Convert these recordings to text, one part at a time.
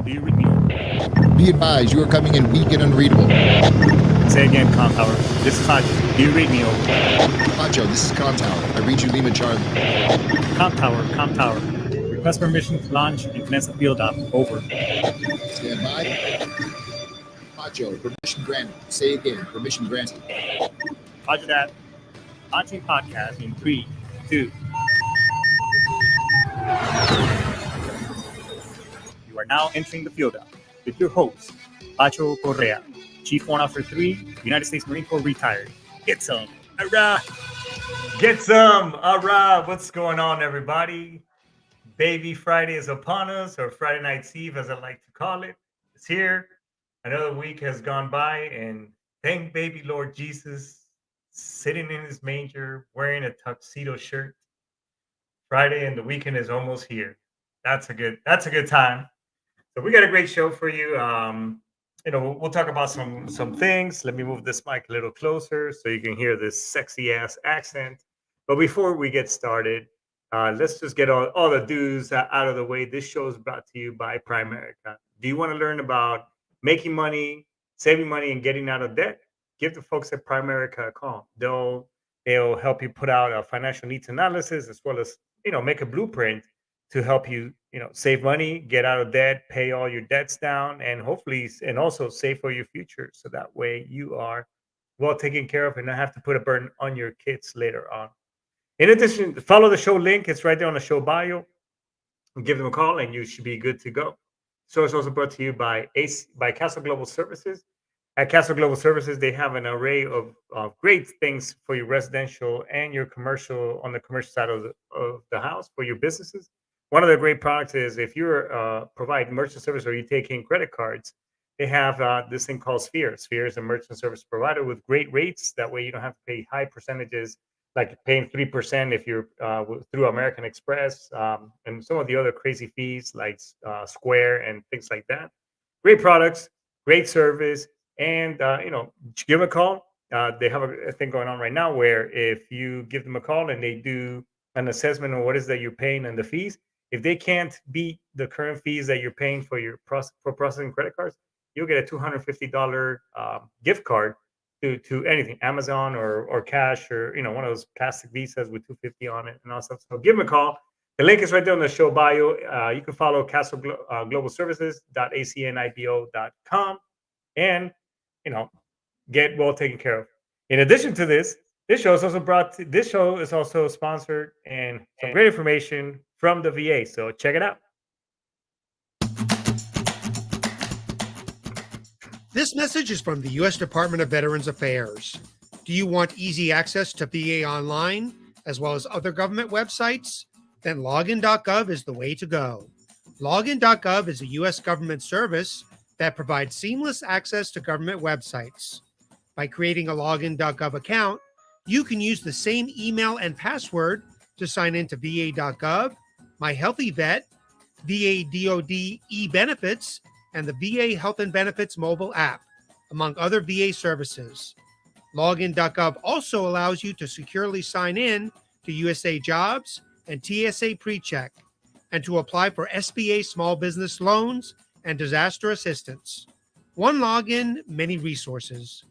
Do you read me? Be advised, you are coming in weak and unreadable. Say again, Com Tower. This is Pacho. Do you read me? Over. Pacho, this is Con Tower. I read you Lima Charlie. Com Tower, Com Tower. Request permission to launch and commence a field op. Over. Stand by. Pacho, permission granted. Say again, permission granted. Roger that. Launching podcast in 3, 2. You are now entering the field op with your host, Pacho Correa, Chief Warrant Officer 3, United States Marine Corps retired. Get some. Hurrah! Get some. All right. What's going on, everybody? Baby Friday is upon us, or Friday Night's Eve, as I like to call it. It's here. Another week has gone by, and thank baby Lord Jesus, sitting in his manger, wearing a tuxedo shirt. Friday and the weekend is almost here. That's a good time. So we got a great show for you. We'll talk about some things. Let me move this mic a little closer so you can hear this sexy ass accent. But before we get started, let's just get all the dues out of the way. This show is brought to you by Primerica. Do you want to learn about making money, saving money, and getting out of debt? Give the folks at Primerica a call. They'll help you put out a financial needs analysis, as well as make a blueprint to help you save money, get out of debt, pay all your debts down, and hopefully and also save for your future, so that way you are well taken care of and not have to put a burden on your kids later on. In addition, follow the show link. It's right there on the show bio. Give them a call and you should be good to go. So it's also brought to you by Castle Global Services. At Castle Global Services, they have an array of great things for your residential and your commercial, on the commercial side of the house, for your businesses. One of the great products is, if you're provide merchant service or you take in credit cards, they have this thing called Sphere. Sphere is a merchant service provider with great rates. That way you don't have to pay high percentages, like paying 3% if you're through American Express, and some of the other crazy fees like Square and things like that. Great products, great service, and give them a call. They have a thing going on right now where if you give them a call and they do an assessment on what is that you're paying and the fees, if they can't beat the current fees that you're paying for processing credit cards, you'll get a $250 gift card to anything, Amazon or cash, or one of those plastic visas with 250 on it and all stuff. So give them a call. The link is right there on the show bio. You can follow Castle Global Services.acnibo.com and get well taken care of. In addition to this show is also sponsored and some great information from the VA. So check it out. This message is from the U.S. Department of Veterans Affairs. Do you want easy access to VA Online, as well as other government websites? Then login.gov is the way to go. Login.gov is a U.S. government service that provides seamless access to government websites. By creating a login.gov account, you can use the same email and password to sign into va.gov, My Healthy Vet, VA DoD e-benefits, and the VA Health and Benefits mobile app, among other VA services. Login.gov also allows you to securely sign in to USA Jobs and TSA PreCheck, and to apply for SBA small business loans and disaster assistance. One login, many resources.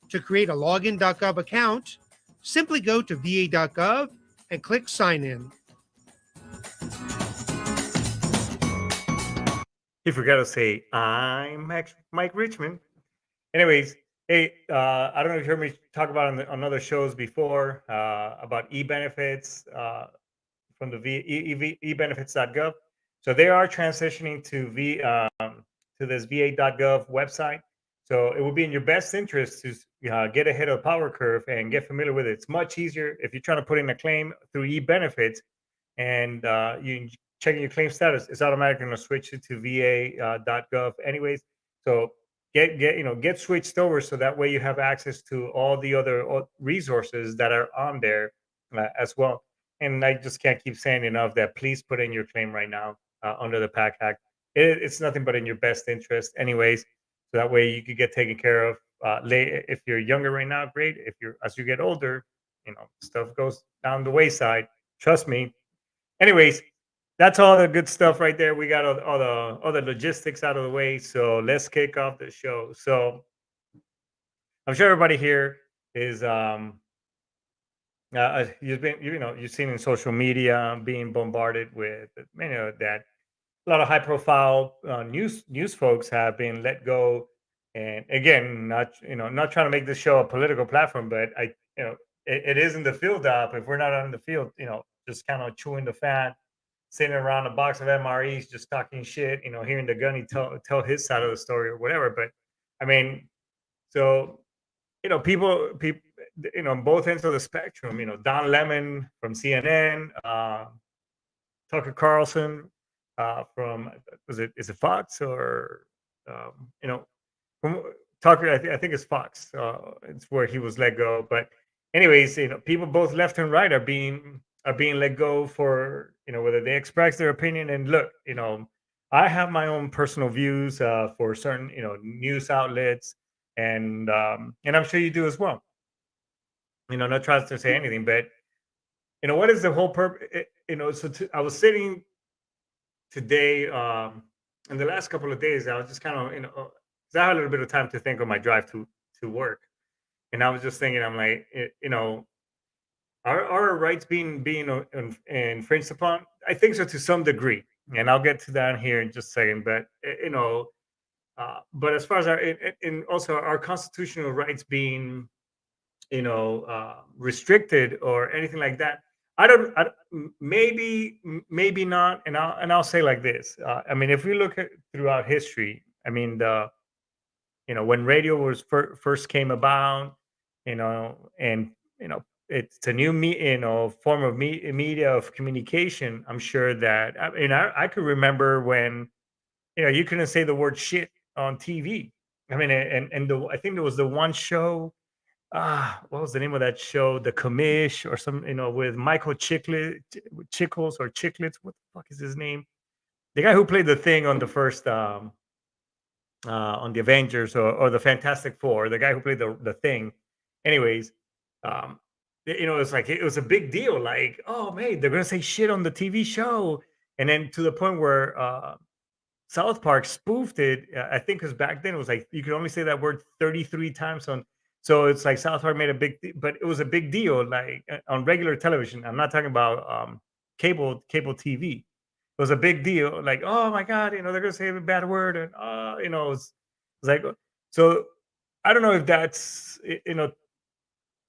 To create a login.gov account, simply go to va.gov and click sign in. He forgot to say, I'm Mike Richmond. Anyways, hey, I don't know if you heard me talk about on other shows before about e-benefits from the ebenefits.gov. So they are transitioning to this va.gov website. So it would be in your best interest to get ahead of the power curve and get familiar with it. It's much easier if you're trying to put in a claim through e-benefits and you checking your claim status. It's automatically going to switch it to va.gov anyways. So get switched over, so that way you have access to all the other resources that are on there as well. And I just can't keep saying enough that please put in your claim right now under the PAC Act. It's nothing but in your best interest anyways. So that way you could get taken care of. If you're younger right now, great. As you get older, stuff goes down the wayside. Trust me. Anyways, that's all the good stuff right there. We got all the logistics out of the way. So let's kick off the show. So I'm sure everybody here is you've seen in social media being bombarded with that a lot of high profile news folks have been let go. And again, not trying to make this show a political platform, but it is in the field up. If we're not on the field, just kind of chewing the fat, sitting around a box of MREs, just talking shit, hearing the gunny tell his side of the story or whatever. But I mean, so people, on both ends of the spectrum. Don Lemon from CNN, Tucker Carlson from is it Fox or from Tucker? I think it's Fox. It's where he was let go. But anyways, people both left and right are being let go for whether they express their opinion. And look, I have my own personal views for certain news outlets, and I'm sure you do as well. Not trying to say anything, but what is the whole purpose? I was sitting today, in the last couple of days, I was just kind of 'cause I had a little bit of time to think on my drive to work, and I was just thinking, I'm like, are our rights being infringed upon? I think so to some degree, and I'll get to that here in just a second. But but as far as and also our constitutional rights being restricted or anything like that, maybe not. And I'll say like this. I mean, if we look at throughout history, I mean, when radio was first came about, and it's a new form of media of communication. I'm sure that I could remember when you couldn't say the word shit on TV. I mean, I think there was the one show, what was the name of that show? The Commish or some, with Michael Chickles or Chicklets. What the fuck is his name? The guy who played the Thing on the first, on the Avengers or the Fantastic Four. The guy who played the Thing. Anyways, um, it's like it was a big deal. Like, oh man, they're gonna say shit on the TV show, and then to the point where South Park spoofed it. I think because back then it was like you could only say that word 33 times on. So it's like South Park made a but it was a big deal, like on regular television. I'm not talking about cable TV. It was a big deal, like, oh my god, they're gonna say a bad word, and it's like, so I don't know if that's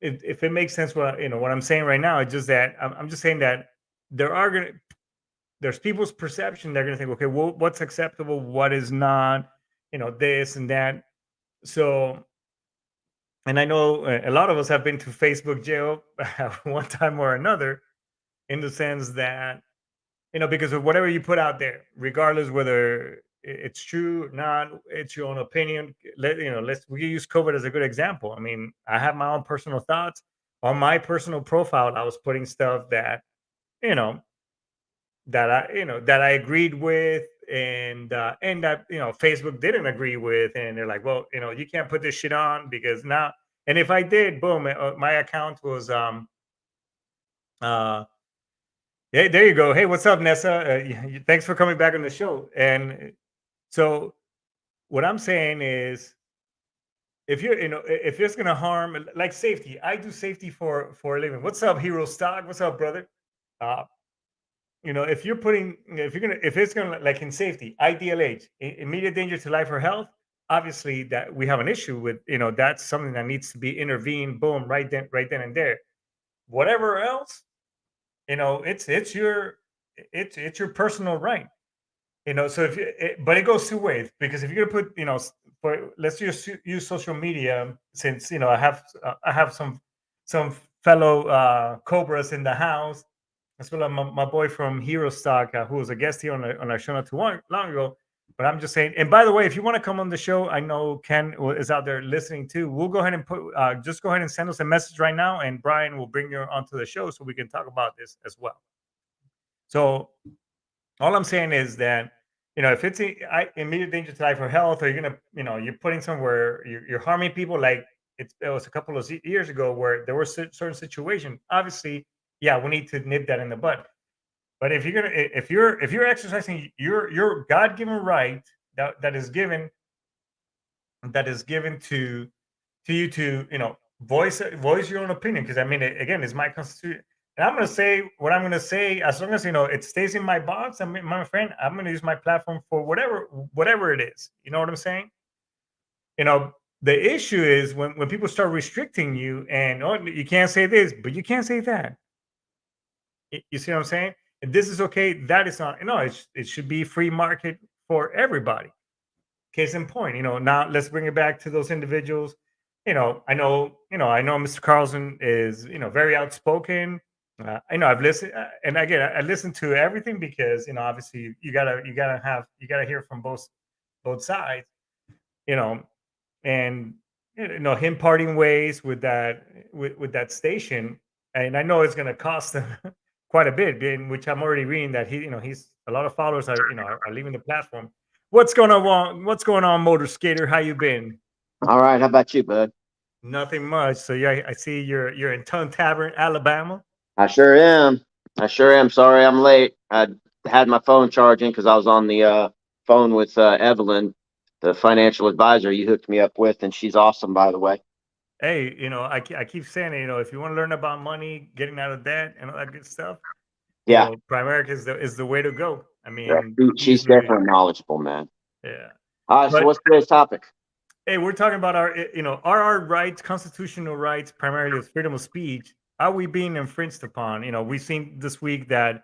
if it makes sense what I'm saying right now. It's just that I'm just saying that there are gonna there's people's perception. They're going to think, okay, well, what's acceptable, what is not, this and that. So, and I know a lot of us have been to Facebook jail at one time or another, in the sense that because of whatever you put out there, regardless whether it's true or not, it's your own opinion. We use COVID as a good example. I mean, I have my own personal thoughts on my personal profile. I was putting stuff that you know that I agreed with, and that Facebook didn't agree with, and they're like, well, you can't put this shit on because now. And if I did, boom, my account was uh yeah, there you go. Hey, what's up, Nessa? Thanks for coming back on the show. And so what I'm saying is, if it's gonna harm, like safety, I do safety for a living. What's up, Hero Stock? What's up, brother? Uh, if it's gonna, like, in safety, IDLH, immediate danger to life or health, obviously that we have an issue with. That's something that needs to be intervened, boom, right then and there. Whatever else, it's your personal right. So but it goes two ways, because if you're gonna put, let's just use social media, since I have some fellow cobras in the house, as well as my boy from Hero Stock, who was a guest here on our show not too long ago. But I'm just saying, and by the way, if you want to come on the show, I know Ken is out there listening too. We'll go ahead and just go ahead and send us a message right now, and Brian will bring you onto the show so we can talk about this as well. So all I'm saying is that, if it's immediate danger to life or health, or you're gonna, you're putting somewhere, you're harming people, like it was a couple of years ago where there were certain situations. Obviously, yeah, we need to nip that in the bud. But if you're exercising your God-given right that is given to you to voice your own opinion, because I mean, again, it's my constitution, and I'm going to say what I'm going to say as long as it stays in my box. I mean, my friend, I'm going to use my platform for whatever it is. You know what I'm saying? The issue is when people start restricting you, and you can't say this, but you can't say that. You see what I'm saying? And this is okay. That is not. No, it should be free market for everybody. Case in point, now let's bring it back to those individuals. I know Mr. Carlson is, very outspoken. I know I've listened, and again, I listen to everything because, obviously you gotta hear from both sides, you know, and him parting ways with that station, and I know it's gonna cost them quite a bit, in which I'm already reading that he's a lot of followers are leaving the platform. What's going on? What's going on, Motor Skater? How you been? All right. How about you, bud? Nothing much. So yeah, I see you're in Ton Tavern, Alabama. I sure am. Sorry I'm late. I had my phone charging because I was on the phone with Evelyn, the financial advisor you hooked me up with, and she's awesome, by the way. Hey, I keep saying it, if you want to learn about money, getting out of debt, and all that good stuff, Yeah, Primerica is the way to go. I yeah. mean, She's easily, definitely knowledgeable, man. yeah. All right. So But what's today's topic? hey, we're talking about are our rights, constitutional rights, primarily of freedom of speech, are we being infringed upon? We've seen this week that,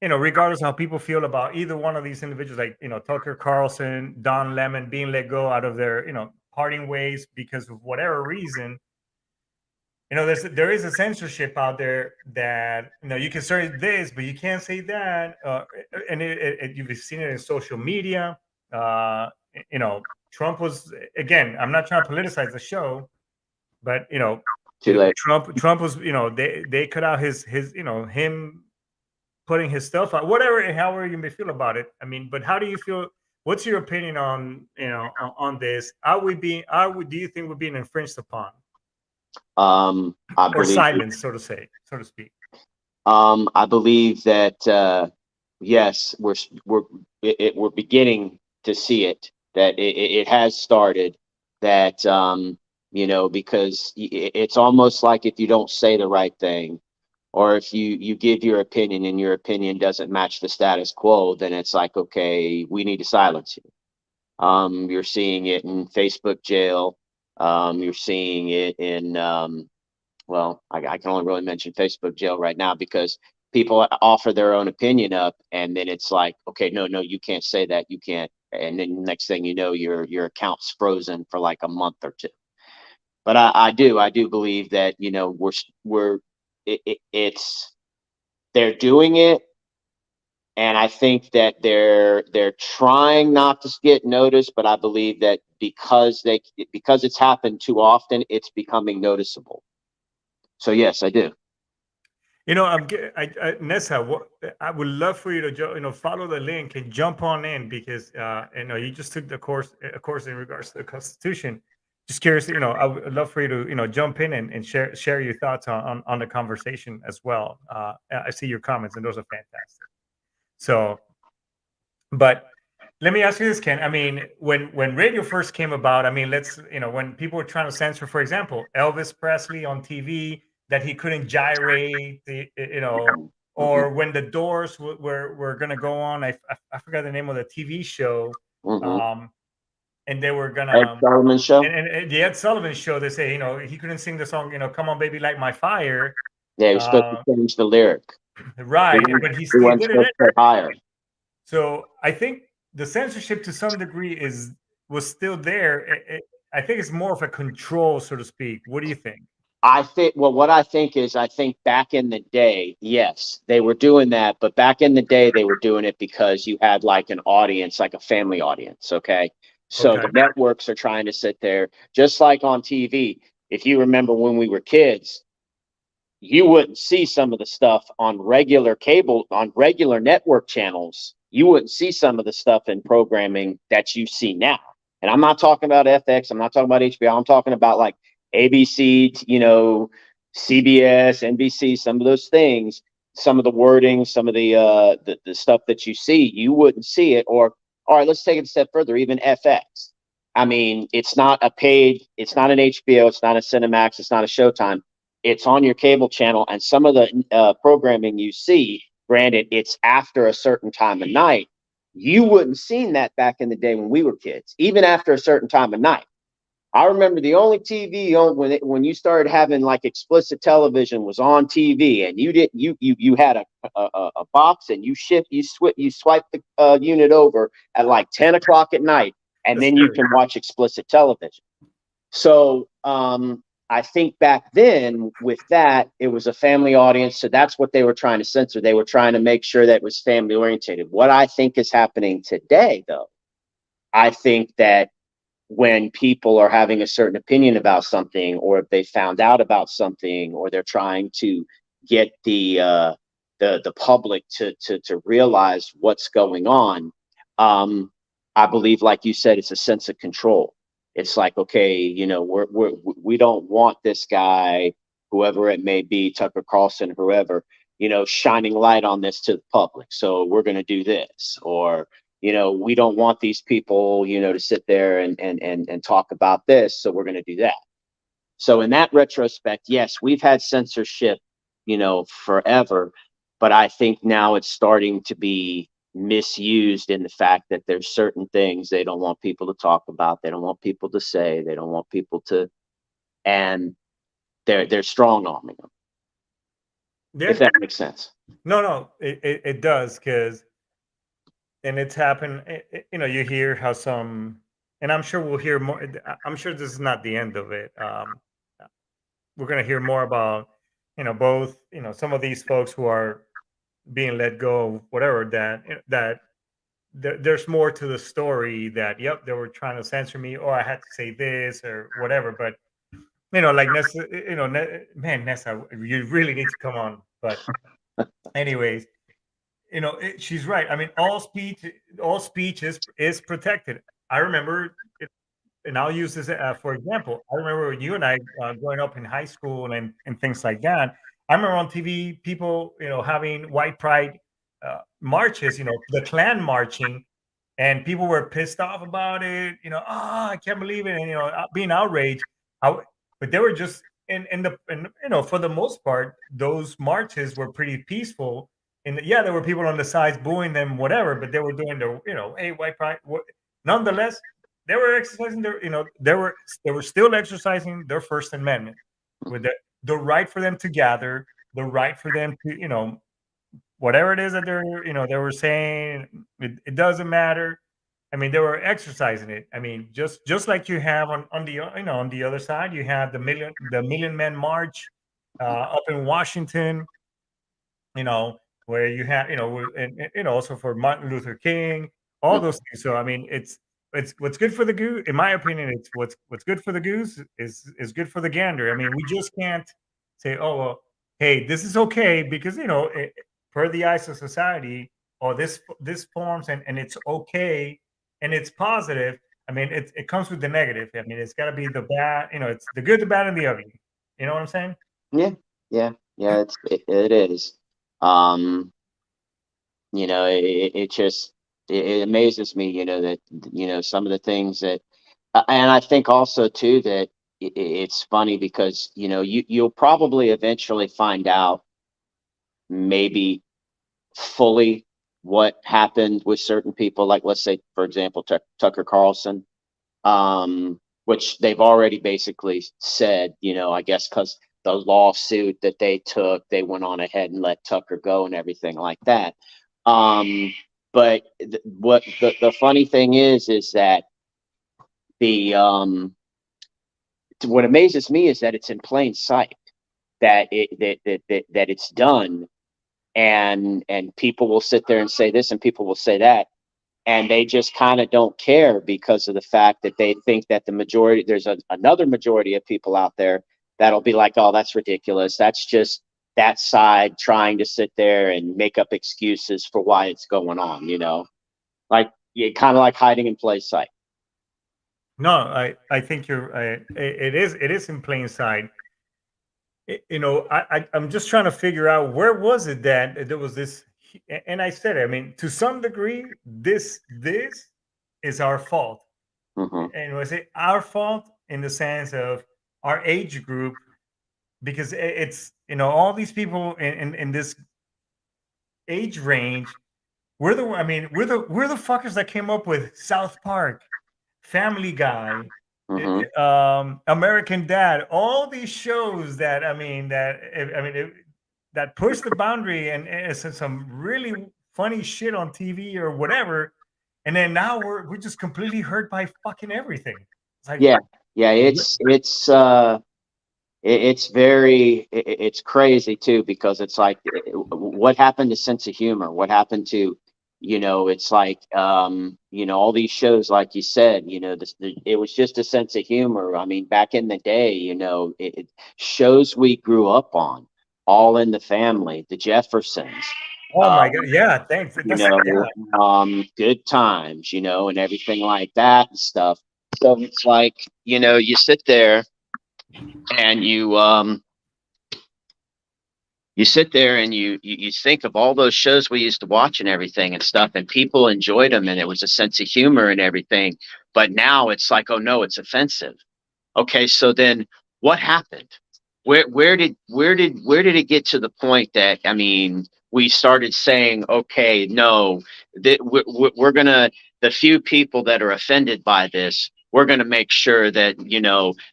regardless of how people feel about either one of these individuals, like, Tucker Carlson, Don Lemon being let go out of their, parting ways because of whatever reason, there is a censorship out there that, you can say this, but you can't say that. And you've seen it in social media. You know, Trump was, again, I'm not trying to politicize the show, but Too late. Trump was, they cut out his him putting his stuff out, whatever and however you may feel about it. I mean, but how do you feel? What's your opinion on on this? Do you think we're being infringed upon? I Or believe silence, so to speak. I believe that yes, we're beginning to see it. That it has started. That because it's almost like if you don't say the right thing, or if you give your opinion and your opinion doesn't match the status quo, then it's like, okay, we need to silence you. You're seeing it in Facebook jail. You're seeing it in well, I can only really mention Facebook jail right now because people offer their own opinion up, and then it's like, okay, no, you can't say that, you can't, and then next thing you know, your account's frozen for like a month or two. But I do believe that it's they're doing it, and I think that they're trying not to get noticed, but I believe that because it's happened too often, it's becoming noticeable. So yes, I do. Nessa, I would love for you to follow the link and jump on in because you just took the course, of course, in regards to the Constitution. Just curious, I would love for you to jump in and share your thoughts on the conversation as well. I see your comments and those are fantastic. So, but let me ask you this, Ken. I mean, when radio first came about, I mean, when people were trying to censor, for example, Elvis Presley on TV, that he couldn't gyrate, or when the Doors were going to go on, I forgot the name of the TV show, and they were going to Ed Sullivan Show. And the Ed Sullivan Show, they say, he couldn't sing the song, "Come On Baby, Light My Fire." Yeah, he was supposed to change the lyric. Right, but he went did it higher. So I think the censorship to some degree was still there. I think it's more of a control, so to speak. What do you think? I think back in the day, yes, they were doing that, but back in the day, they were doing it because you had like an audience, like a family audience. Okay. So the networks are trying to sit there, just like on TV. If you remember when we were kids, you wouldn't see some of the stuff on regular network channels. You wouldn't see some of the stuff in programming that you see now. And I'm not talking about FX. I'm not talking about HBO. I'm talking about like ABC, CBS, NBC, some of those things. some of the wording, some of the stuff that you see, you wouldn't see it. Or, all right, let's take it a step further. Even FX. I mean, it's not an HBO, it's not a Cinemax, it's not a Showtime. It's on your cable channel, and some of the programming you see, granted, it's after a certain time of night. You wouldn't seen that back in the day when we were kids, even after a certain time of night. I remember the only TV on when you started having like explicit television was on TV, and you had a box, and you swipe the unit over at like 10 o'clock at night, and That's then you true. can watch explicit television. So I think back then with that, it was a family audience, so that's what they were trying to censor. They were trying to make sure that it was family oriented. What I think is happening today, though, I think that when people are having a certain opinion about something, or if they found out about something, or they're trying to get the public to realize what's going on, I believe, like you said, it's a sense of control. It's like, okay, you know, we don't want this guy, whoever it may be, Tucker Carlson, whoever, you know, shining light on this to the public. So we're going to do this. Or, you know, we don't want these people, you know, to sit there and talk about this. So we're going to do that. So in that retrospect, yes, we've had censorship, you know, forever. But I think now it's starting to be misused in the fact that there's certain things they don't want people to talk about. They don't want people to say. They don't want people to, and they're strong arming them. Yeah. If that makes sense. No, it does, because, and it's happened. You know, you hear how some, and I'm sure we'll hear more. I'm sure this is not the end of it. We're going to hear more about, you know, both, you know, some of these folks who are being let go, whatever, that there's more to the story, that, yep, they were trying to censor me, or I had to say this or whatever. But, you know, like Nessa, you know, man, Nessa, you really need to come on. But anyways, you know, she's right. I mean, all speech is protected. I remember, and I'll use this for example. I remember when you and I, growing up in high school and things like that. I remember on TV people, you know, having white pride marches, you know, the Klan marching, and people were pissed off about it. You know, I can't believe it, and, you know, being outraged. How, but they were just and you know, for the most part, those marches were pretty peaceful. And yeah, there were people on the sides booing them, whatever, but they were doing the, you know, hey, white pride. Nonetheless, they were exercising their, you know, they were still exercising their First Amendment, with the right for them to gather, the right for them to, you know, whatever it is that they're, you know, they were saying, it doesn't matter. I mean, they were exercising it. I mean, just like you have on the, you know, on the other side, you have the Million Man March up in Washington, you know, where you have, you know, and you know, also for Martin Luther King, all those things. So I mean, it's what's good for the goose. In my opinion, it's what's good for the goose is good for the gander. I mean, we just can't say, oh well, hey, this is okay, because, you know, per the eyes of society, or this forms, and it's okay, and it's positive. I mean, it comes with the negative. I mean, it's got to be the bad. You know, it's the good, the bad, and the ugly. You know what I'm saying? Yeah. It is. Um, you know, it just it amazes me, you know, that, you know, some of the things that, and I think also too that it's funny because, you know, you'll probably eventually find out maybe fully what happened with certain people, like, let's say, for example, Tucker Carlson, which they've already basically said, you know, I guess because the lawsuit that they took, they went on ahead and let Tucker go and everything like that. But what the funny thing is that the what amazes me is that it's in plain sight, that that it's done, and people will sit there and say this, and people will say that, and they just kind of don't care, because of the fact that they think that the majority, there's another majority of people out there that'll be like, oh, that's ridiculous, that's just that side trying to sit there and make up excuses for why it's going on, you know, like, you kind of like hiding in plain sight. No, I think you're. It is in plain sight. I'm just trying to figure out where was it that there was this, and I said, I mean, to some degree, this is our fault, Mhm. and was it our fault in the sense of our age group, because it's all these people in this age range. We're the fuckers that came up with South Park, Family Guy, Mhm. American Dad, all these shows that that push the boundary and it's some really funny shit on TV or whatever, and then now we're just completely hurt by fucking everything. It's like, Yeah. Yeah. It's very it's crazy too, because it's like, what happened to sense of humor? What happened to, it's like, all these shows, like you said, it was just a sense of humor. I mean, back in the day, shows we grew up on, All in the Family, The Jeffersons, oh uh, my god, yeah, thanks. you That's yeah, know, Good Times, and everything like that and stuff. So it's like, you sit there and you sit there and you think of all those shows we used to watch and everything and stuff, and people enjoyed them, and it was a sense of humor and everything. But now it's like, oh no, it's offensive. Okay, so then what happened? Where did it get to the point that, I mean, we started saying, okay, no, that we're gonna, the few people that are offended by this, we're gonna make sure that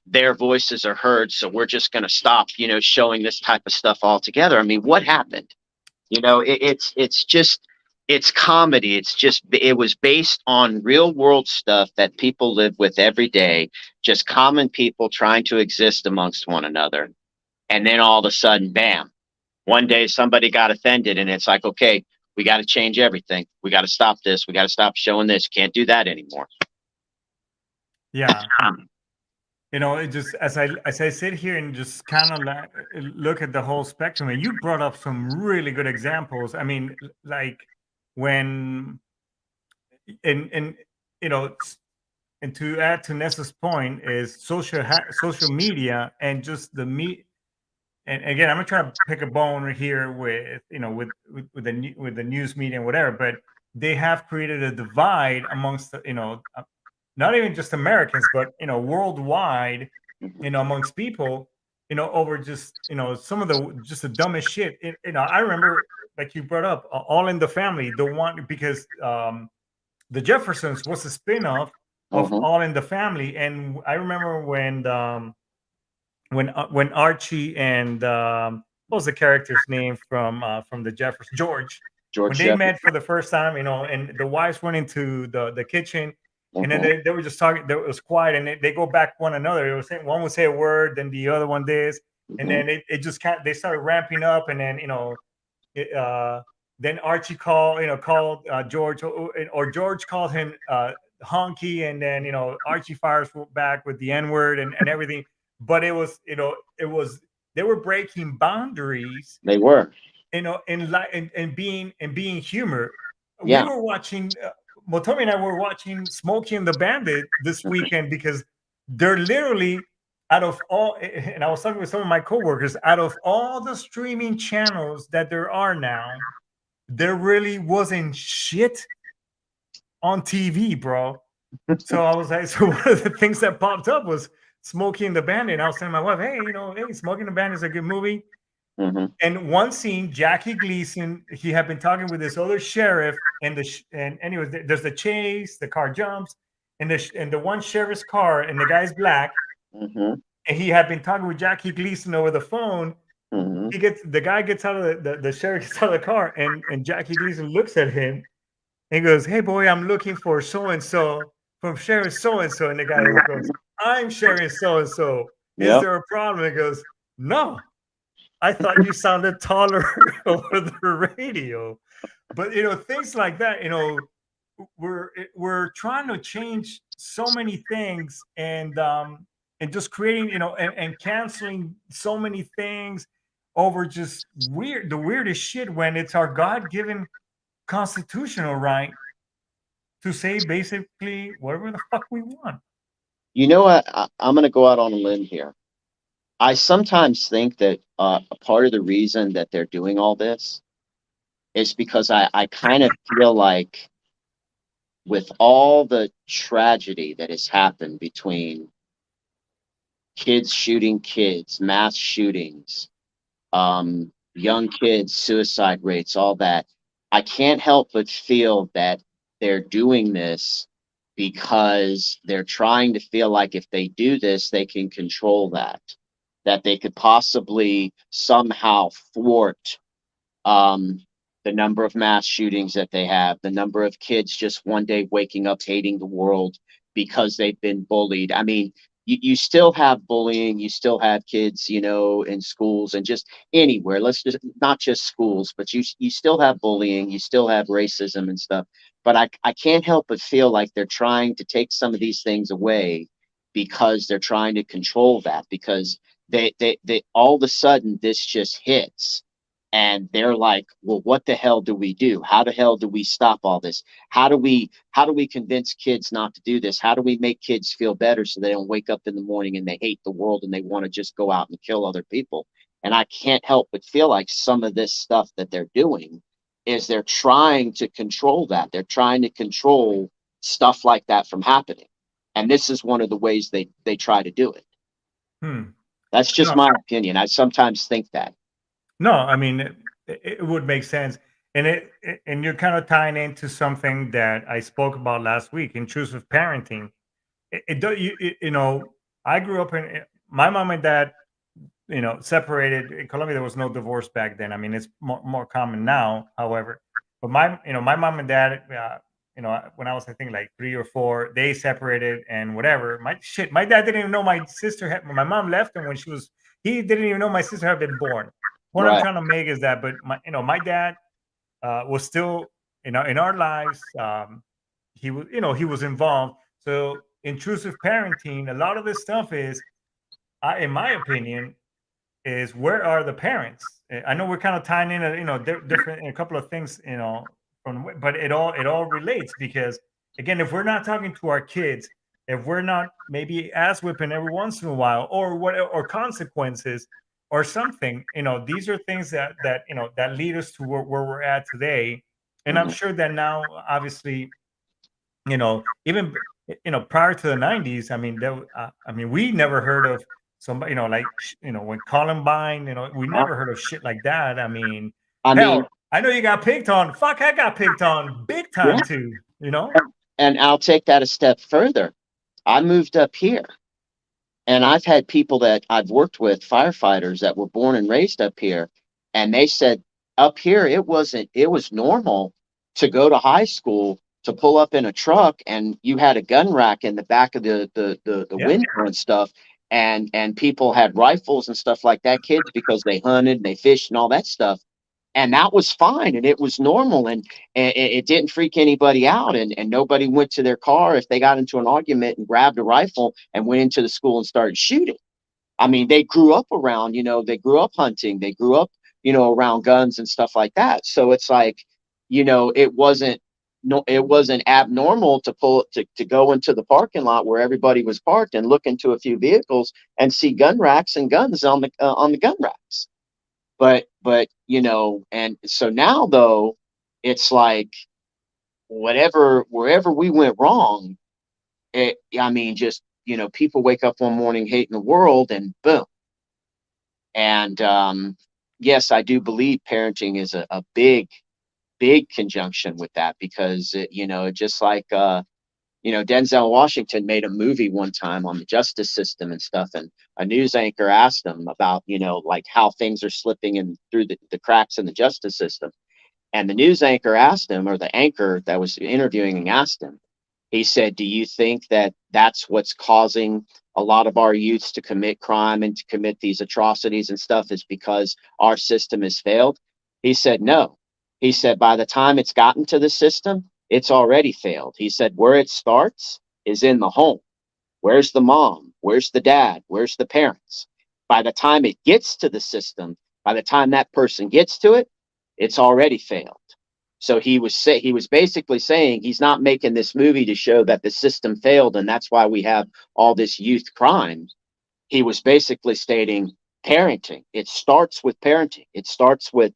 their voices are heard. So we're just gonna stop showing this type of stuff altogether. I mean, what happened? It's just, it's comedy. It was based on real world stuff that people live with every day, just common people trying to exist amongst one another. And then all of a sudden, bam, one day somebody got offended, and it's like, okay, we got to change everything. We got to stop this. We got to stop showing this. Can't do that anymore. yeah. It just, as I sit here and just kind of look at the whole spectrum, and you brought up some really good examples. I mean, like when and you know and to add to Nessa's point is social media and just the meat. And again, I'm gonna try to pick a bone here with with the news media and whatever, but they have created a divide amongst not even just Americans, but worldwide, amongst people, over just some of the dumbest shit. I remember, like you brought up, All in the Family, the one, because the Jeffersons was a spin-off of Mm-hmm. All in the Family, and I remember when Archie and what was the character's name from the Jeffersons, George, when George they Jefferson. met for the first time, and the wives went into the kitchen, and then Mm-hmm. they were just talking. It was quiet, and they go back one another. It was saying, one would say a word, then the other one this, and Mm-hmm. then it just they started ramping up, and then it, then Archie called George, or George called him honky, and then Archie fires back with the N word and everything. But it was they were breaking boundaries, They were. and being humor. We Yeah. were watching. Motomi and I were watching Smokey and the Bandit this weekend, because they're literally, out of all, and I was talking with some of my coworkers, out of all the streaming channels that there are now, there really wasn't shit on TV, bro. So I was like, so one of the things that popped up was Smokey and the Bandit. And I was telling my wife, hey, Smokey and the Bandit is a good movie. Mm-hmm. And one scene, Jackie Gleason, he had been talking with this other sheriff, and and anyways, there's the chase, the car jumps, and the one sheriff's car, and the guy's black, Mm-hmm. and he had been talking with Jackie Gleason over the phone. Mm-hmm. The guy gets out of the sheriff gets out of the car, and Jackie Gleason looks at him and goes, "Hey boy, I'm looking for so and so from Sheriff so and so." And the guy goes, "I'm Sheriff so and so. Is Yep. there a problem?" He goes, "No, I thought you sounded taller over the radio." But things like that. We're trying to change so many things, and just creating, and canceling so many things over just the weirdest shit, when it's our God-given constitutional right to say basically whatever the fuck we want. You know what? I'm going to go out on a limb here. I sometimes think that a part of the reason that they're doing all this is because I kind of feel like with all the tragedy that has happened between kids shooting kids, mass shootings, young kids, suicide rates, all that, I can't help but feel that they're doing this because they're trying to feel like if they do this, they can control that they could possibly somehow thwart um, the number of mass shootings that they have, the number of kids just one day waking up hating the world because they've been bullied. I mean, you still have bullying, you still have kids, in schools and just anywhere. Let's just not just schools, but you still have bullying, you still have racism and stuff. But I can't help but feel like they're trying to take some of these things away because they're trying to control that because they all of a sudden this just hits and they're like, well, what the hell do we do? How the hell do we stop all this? How do we convince kids not to do this? How do we make kids feel better so they don't wake up in the morning and they hate the world and they want to just go out and kill other people? And I can't help but feel like some of this stuff that they're doing is they're trying to control that. They're trying to control stuff like that from happening. And this is one of the ways they try to do it. Hmm. That's just No, my opinion. I sometimes think that. no, I mean it would make sense, and and you're kind of tying into something that I spoke about last week, intrusive parenting. It do you know, I grew up in my mom and dad, separated. In Colombia, there was no divorce back then. I mean, it's more common now, however. But my mom and dad, when I was, I think, like 3 or 4, they separated and whatever. My dad didn't even know my sister had, my mom left him when he didn't even know my sister had been born. What I'm Right. trying to make is that, but my dad was still in our lives. He was involved. So intrusive parenting, a lot of this stuff is, in my opinion, is where are the parents? I know we're kind of tying in, different a couple of things, but it all relates because again, if we're not talking to our kids, if we're not maybe ass whipping every once in a while, or what, or consequences, or something, these are things that lead us to where we're at today. And I'm Mhm. sure that now, obviously, even prior to the 90s, I mean, we never heard of somebody, like, when Columbine, we Uh, never heard of shit like that. I mean, I mean, hell, I know you got picked on. Fuck, I got picked on big yeah, time too. and I'll take that a step further. I moved up here, and I've had people that I've worked with, firefighters that were born and raised up here, and they said up here it was normal to go to high school to pull up in a truck and you had a gun rack in the back of the Yeah. window and stuff, and people had rifles and stuff like that, kids, because they hunted and they fished and all that stuff, and that was fine and it was normal and it didn't freak anybody out and nobody went to their car if they got into an argument and grabbed a rifle and went into the school and started shooting. I mean, they grew up around, they grew up hunting, they grew up, around guns and stuff like that. So it's like, it wasn't, no, it wasn't abnormal to go into the parking lot where everybody was parked and look into a few vehicles and see gun racks and guns on the gun racks. But and so now though, it's like wherever we went wrong, I mean, just people wake up one morning hating the world and boom. And yes, I do believe parenting is a big conjunction with that because just like Denzel Washington made a movie one time on the justice system and stuff, and a news anchor asked him about like how things are slipping in through the cracks in the justice system. And the news anchor asked him, or the anchor that was interviewing him asked him, he said, do you think that that's what's causing a lot of our youths to commit crime and to commit these atrocities and stuff is because our system has failed? He said, no. He said, by the time it's gotten to the system, it's already failed. He said, where it starts is in the home. Where's the mom? Where's the dad? Where's the parents? By the time it gets to the system, by the time that person gets to it, it's already failed. So he was basically saying he's not making this movie to show that the system failed and that's why we have all this youth crime. he was basically stating parenting. It starts with parenting. It starts with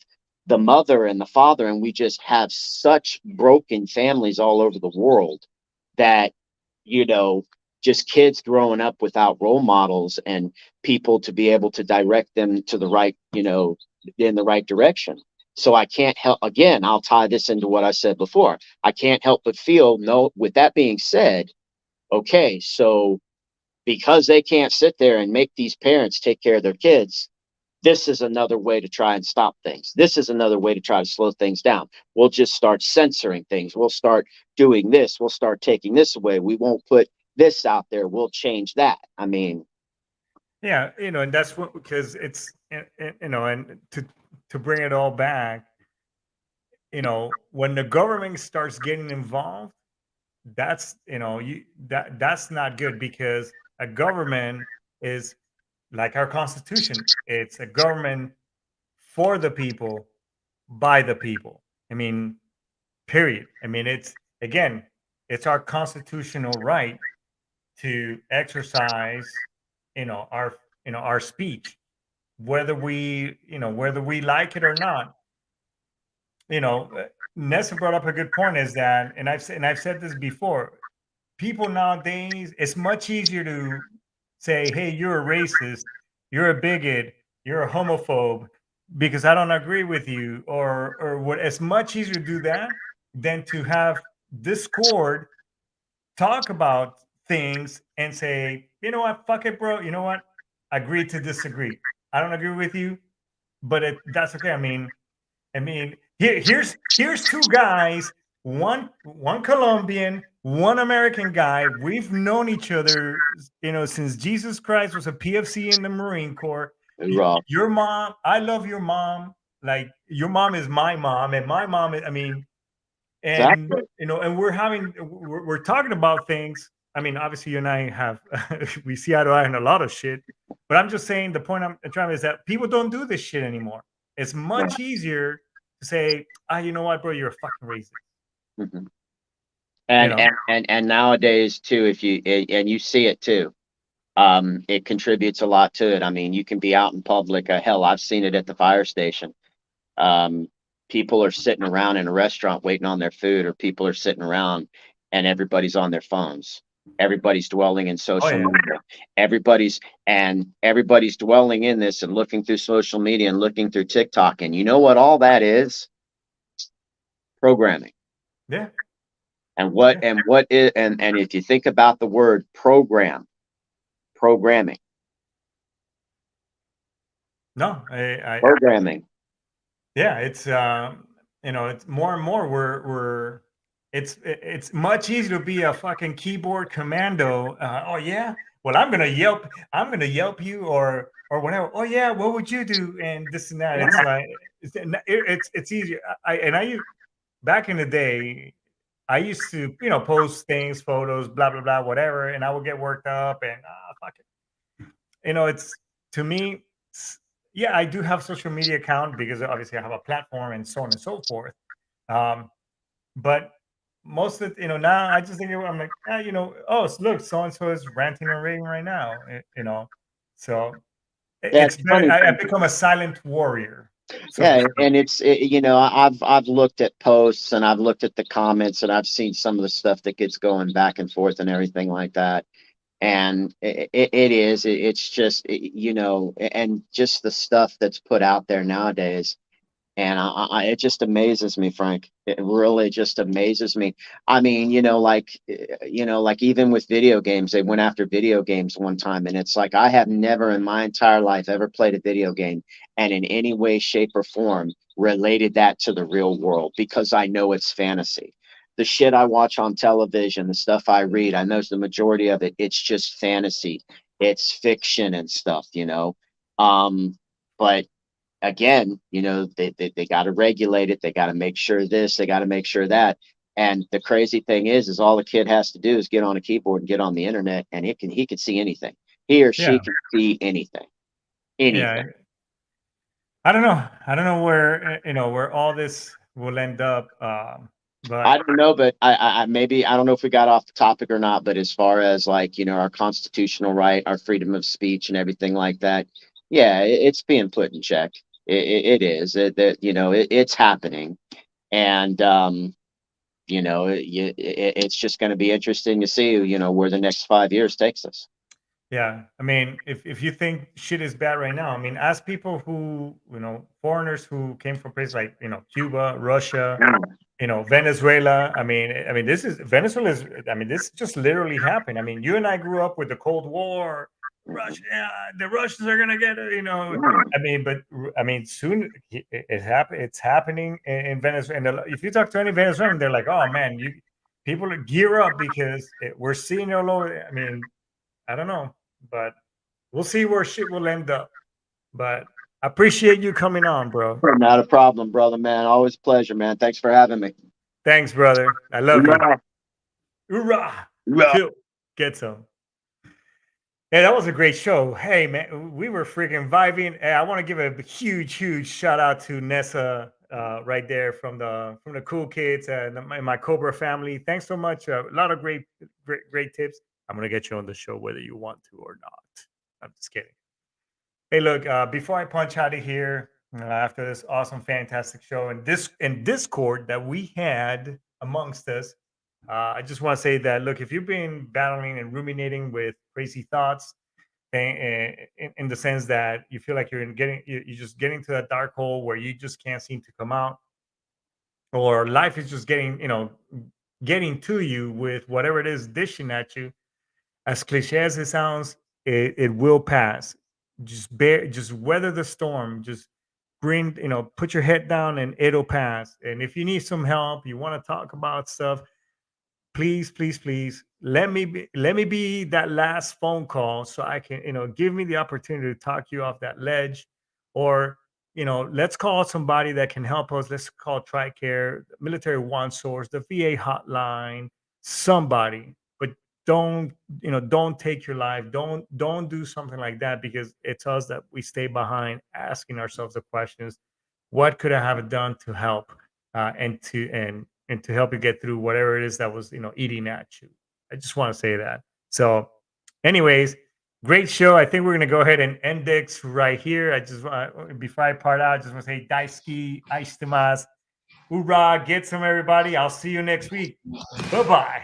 the mother and the father, and we just have such broken families all over the world that, you know, just kids growing up without role models and people to be able to direct them to the right, you know, in the right direction. So I can't help, again, I'll tie this into what I said before. I can't help but feel, no, with that being said, okay, so because they can't sit there and make these parents take care of their kids, this is another way to try and stop things. This is another way to try to slow things down. We'll just start censoring things. We'll start doing this. We'll start taking this away. We won't put this out there. We'll change that. I mean, Yeah, you know, and that's what, because it's you know, and to bring it all back, you know, when the government starts getting involved, that's, you know, that's not good, because a government is like our constitution. It's a government for the people, by the people. I mean, period. I mean, it's, again, it's our constitutional right to exercise, you know, our speech, whether we, you know, whether we like it or not. You know, Nessa brought up a good point, is that, and I've said this before, people nowadays, it's much easier to say, hey, you're a racist, you're a bigot, you're a homophobe, because I don't agree with you, or what. It's much easier to do that than to have discord, talk about things and say, you know what, fuck it, bro, you know what, agree to disagree. I don't agree with you, but that's okay. I mean, here's two guys, one Colombian, one American guy. We've known each other, you know, since Jesus Christ was a PFC in the Marine Corps. raw. Your mom, I love your mom. Like, your mom is my mom, and my mom is, I mean, and Exactly. you know, and we're talking about things. I mean, obviously, you and I have we see eye to eye on a lot of shit. But I'm just saying, the point I'm trying is that people don't do this shit anymore. It's much easier to say, ah, you know what, bro, you're a fucking racist. Mhm. You And, know? and nowadays too, if you, and you see it too, it contributes a lot to it. I mean, you can be out in public. Hell, I've seen it at the fire station. Um, People are sitting around in a restaurant waiting on their food, or people are sitting around and everybody's on their phones. Everybody's dwelling in Oh social yeah. media. Everybody's dwelling in this and looking through social media and looking through TikTok. And you know what all that is? Programming. Yeah. And Yeah. what is, and if you think about the word programming, No, I programming. yeah, it's you know, it's more and more we're it's much easier to be a fucking keyboard commando. Oh yeah, well, I'm gonna yelp you, or whatever. Oh yeah, what would you do, and this and that. It's like it's easier. Back in the day, I used to, you know, post things, photos, blah blah blah, whatever, and I would get worked up, and fuck it. You know, it's, to me, yeah, I do have social media account, because obviously I have a platform and so on and so forth. Um, but most of it, you know, now I just think, I'm like, you know, oh, look, so and so is ranting and raving right now, you know. So Yeah, it's it's better. funny. I've become a silent warrior, so to Yeah, speak. and you know, I've looked at posts and I've looked at the comments and I've seen some of the stuff that gets going back and forth and everything like that. And it's just, you know, and just the stuff that's put out there nowadays. And it just amazes me, Frank. It really just amazes me. I mean, you know, like even with video games, they went after video games one time, and it's like I have never in my entire life ever played a video game and in any way, shape, or form related that to the real world, because I know it's fantasy. The shit I watch on television, the stuff I read, I know the majority of it, it's just fantasy. It's fiction and stuff, you know. But again, you know, they got to regulate it. They got to make sure this, they got to make sure that. And the crazy thing is all the kid has to do is get on a keyboard and get on the internet, and he can see anything. He or she Yeah, can see anything, yeah. anything. I don't know. I don't know where, you know, where all this will end up. But I don't know, but I maybe I don't know if we got off the topic or not. But as far as like our constitutional right, our freedom of speech, and everything like that, yeah, it's being put in check. It is. It's happening, and it's just going to be interesting to see where the next 5 years takes us. yeah, I mean, if you think shit is bad right now, I mean, ask people who, foreigners who came from places like, Cuba, Russia, Venezuela. I mean, this is Venezuela is. I mean, this just literally happened. I mean, you and I grew up with the Cold War. Russia, yeah, the Russians are gonna get it. I mean, but I mean, soon it happened. It's happening in Venezuela. And if you talk to any Venezuelan, they're like, "Oh man, people gear up because we're seeing it all over." I mean, I don't know, but we'll see where shit will end up. But I appreciate you coming on, bro. Not a problem, brother, man. Always a pleasure, man. Thanks for having me. Thanks, brother. I love you. Hoorah! Hoorah. Kill. Get some. Yeah, that was a great show. Hey, man, we were freaking vibing. Hey, I want to give a huge, huge shout out to Nessa right there from the Cool Kids and my Cobra family. Thanks so much. A lot of great tips. I'm gonna get you on the show whether you want to or not. I'm just kidding. Hey, look, before I punch out of here, after this awesome, fantastic show and this in Discord that we had amongst us, I just want to say that look, if you've been battling and ruminating with crazy thoughts, in the sense that you feel like you're just getting to that dark hole where you just can't seem to come out, or life is just getting to you with whatever it is dishing at you, as cliche as it sounds, it will pass. Just weather the storm. Just put your head down and it'll pass. And if you need some help, you want to talk about stuff, please, please, please let me be that last phone call so I can, give me the opportunity to talk you off that ledge. Or, let's call somebody that can help us. Let's call TRICARE, Military One Source, the VA hotline, somebody. But don't take your life. Don't do something like that, because it's us that we stay behind asking ourselves the questions: what could I have done to help, and to help you get through whatever it is that was eating at you. I just want to say that. So, anyways, great show. I think we're gonna go ahead and end this right here. I just before I part out, I just want to say Daisuki, Aishitemasu, hoorah, get some everybody. I'll see you next week. Bye bye.